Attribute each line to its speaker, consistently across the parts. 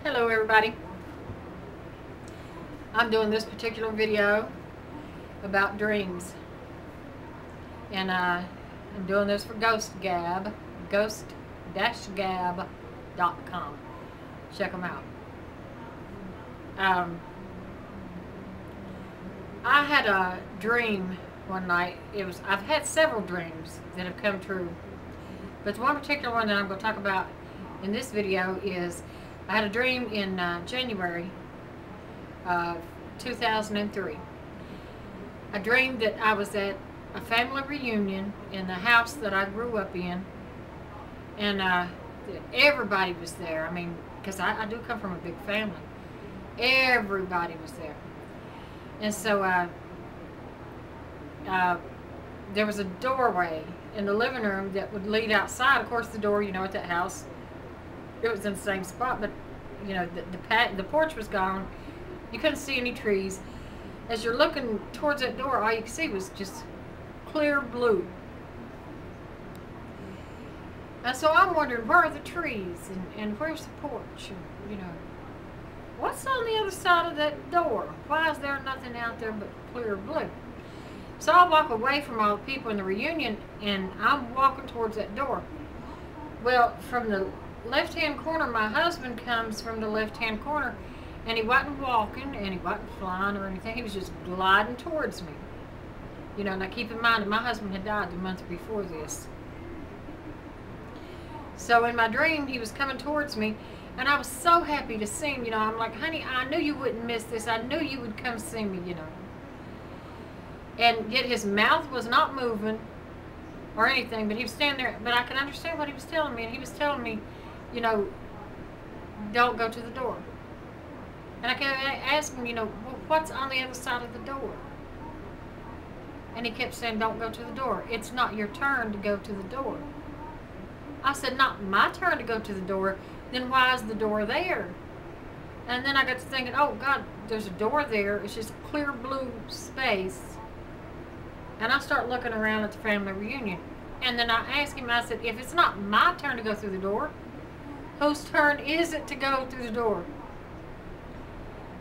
Speaker 1: Hello everybody. I'm doing this particular video about dreams, and I'm doing this for GhostGab, ghost-gab.com. Check them out. I had a dream one night. I've had several dreams that have come true, but one particular one that I'm going to talk about in this video is I had a dream in January of 2003. I dreamed that I was at a family reunion in the house that I grew up in, and everybody was there. I mean, because I do come from a big family. Everybody was there. And so there was a doorway in the living room that would lead outside. Of course, the door, at that house, it was in the same spot, but the porch was gone. You couldn't see any trees. As you're looking towards that door, all you could see was just clear blue. And so I'm wondering, where are the trees and where's the porch? And, what's on the other side of that door? Why is there nothing out there but clear blue? So I walk away from all the people in the reunion, and I'm walking towards that door. Well, from the left-hand corner, my husband comes from the left-hand corner, and he wasn't walking, and he wasn't flying or anything. He was just gliding towards me. Now keep in mind that my husband had died the month before this. So in my dream, he was coming towards me, and I was so happy to see him. I'm like, honey, I knew you wouldn't miss this. I knew you would come see me, And yet his mouth was not moving or anything, but he was standing there. But I could understand what he was telling me, and he was telling me, don't go to the door. And I kept asking him, well, what's on the other side of the door? And he kept saying, don't go to the door. It's not your turn to go to the door. I said, not my turn to go to the door. Then why is the door there? And then I got to thinking, oh God, there's a door there. It's just clear blue space. And I start looking around at the family reunion. And then I asked him, I said, if it's not my turn to go through the door, whose turn is it to go through the door?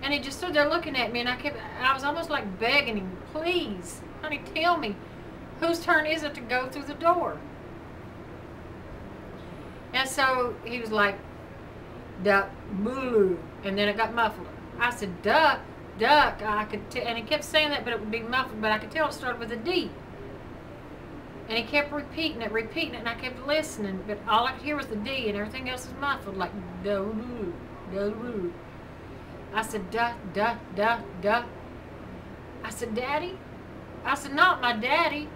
Speaker 1: And he just stood there looking at me, and I was almost like begging him, please, honey, tell me, whose turn is it to go through the door? And so he was like, duck, boo, and then it got muffled. I said, duck, duck. And he kept saying that, but it would be muffled, but I could tell it started with a D. And he kept repeating it, and I kept listening, but all I could hear was the D, and everything else was muffled, like do, do. I said, duh, duh, duh, duh. I said, Daddy? I said, not my daddy.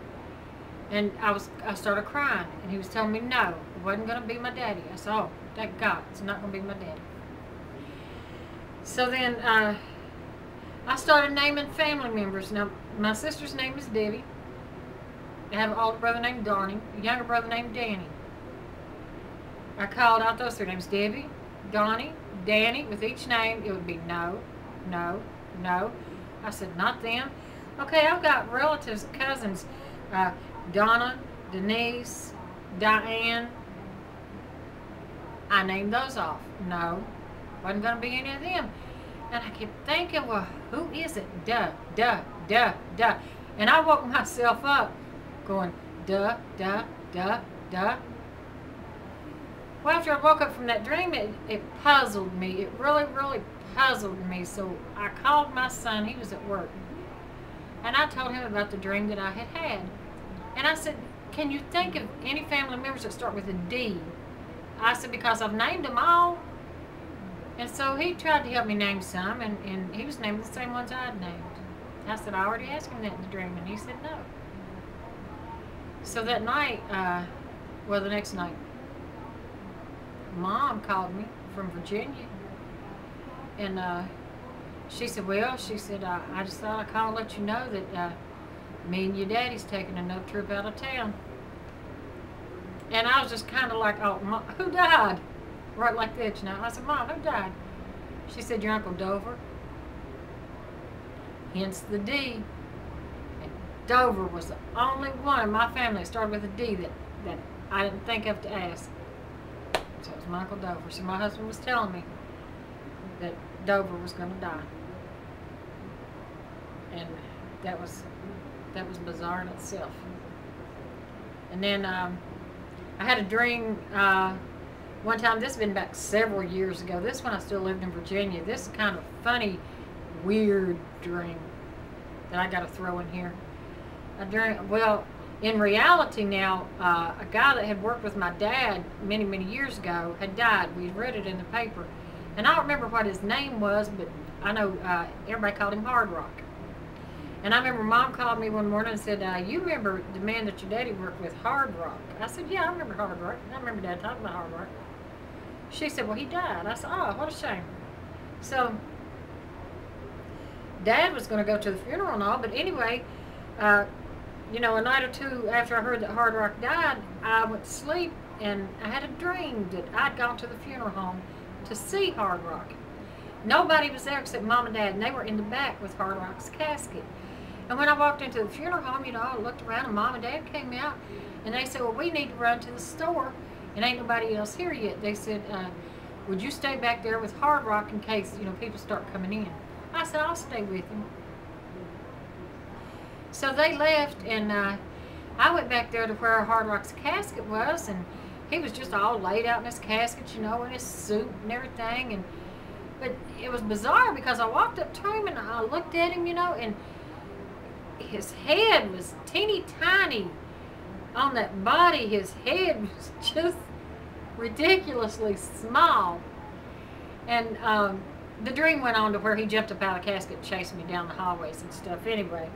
Speaker 1: And I started crying, and he was telling me no, it wasn't going to be my daddy. I said, oh, thank God, it's not going to be my daddy. So then I started naming family members. Now, my sister's name is Debbie. I have an older brother named Donnie, a younger brother named Danny. I called out those three names, Debbie, Donnie, Danny. With each name, it would be no, no, no. I said, not them. Okay, I've got relatives, cousins, Donna, Denise, Diane. I named those off. No, wasn't going to be any of them. And I kept thinking, well, who is it? Duh, duh, duh, duh. And I woke myself up going, duh, duh, duh, duh. Well, after I woke up from that dream, it puzzled me. It really, really puzzled me. So I called my son. He was at work. And I told him about the dream that I had had. And I said, can you think of any family members that start with a D? I said, because I've named them all. And so he tried to help me name some, and he was naming the same ones I'd named. I said, I already asked him that in the dream, and he said no. So that night, the next night, Mom called me from Virginia, and she said, I just thought I'd call and let you know that me and your daddy's taking another trip out of town. And I was just kind of like, oh, Mom, who died? Right like that, I said, Mom, who died? She said, your Uncle Dover. Hence the D. And Dover was the only one in my family that started with a D that I didn't think of to ask. So it was my Uncle Dover. So my husband was telling me, that Dover was going to die. And that was bizarre in itself. And then I had a dream one time. This has been back several years ago. This when I still lived in Virginia. This is kind of funny, weird dream that I got to throw in here. Well, in reality now, a guy that had worked with my dad many, many years ago had died. We read it in the paper. And I don't remember what his name was, but I know everybody called him Hard Rock. And I remember Mom called me one morning and said, you remember the man that your daddy worked with, Hard Rock? I said, yeah, I remember Hard Rock. I remember Dad talking about Hard Rock. She said, well, he died. I said, oh, what a shame. So Dad was going to go to the funeral and all, but anyway, you know, a night or two after I heard that Hard Rock died, I went to sleep and I had a dream that I'd gone to the funeral home to see Hard Rock. Nobody was there except Mom and Dad, and they were in the back with Hard Rock's casket. And when I walked into the funeral home, you know, I looked around and Mom and Dad came out and they said, well, we need to run to the store and ain't nobody else here yet. They said, would you stay back there with Hard Rock in case, you know, people start coming in? I said, I'll stay with him. So they left, and I went back there to where Hard Rock's casket was, and he was just all laid out in his casket, you know, in his suit and everything. But it was bizarre because I walked up to him and I looked at him, you know, and his head was teeny tiny on that body. His head was just ridiculously small. And the dream went on to where he jumped up out of the casket and chased me down the hallways and stuff. Anyway,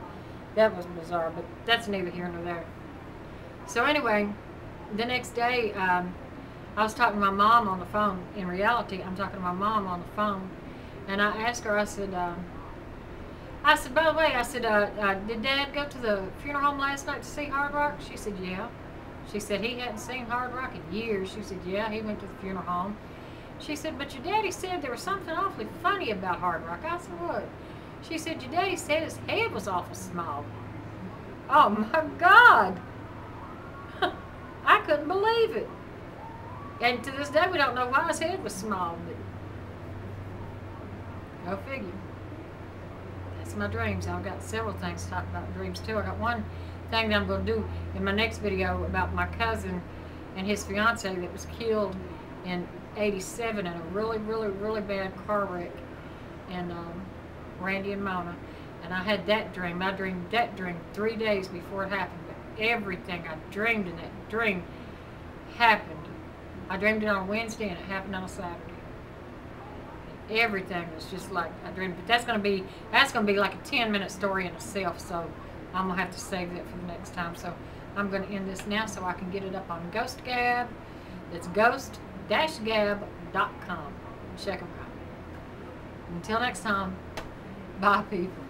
Speaker 1: that was bizarre, but that's neither here nor there. So anyway, the next day, I was talking to my mom on the phone. In reality, I'm talking to my mom on the phone, and I asked her, I said, by the way, I said, did Dad go to the funeral home last night to see Hard Rock? She said, yeah. She said he hadn't seen Hard Rock in years. She said, yeah, he went to the funeral home. She said, but your daddy said there was something awfully funny about Hard Rock. I said, what? She said, your daddy said his head was awful small. Oh, my God. I couldn't believe it. And to this day, we don't know why his head was small, but go figure. That's my dreams. I've got several things to talk about in dreams, too. I got one thing that I'm going to do in my next video about my cousin and his fiance that was killed in '87 in a really, really, really bad car wreck. And Randy and Mona. And I had that dream. I dreamed that dream 3 days before it happened. But everything I dreamed in that dream happened. I dreamed it on a Wednesday and it happened on a Saturday. And everything was just like I dreamed. But that's gonna be like a 10-minute story in itself. So I'm gonna have to save that for the next time. So I'm gonna end this now so I can get it up on GhostGab. It's ghost-gab.com. Check them out. Until next time, bye people.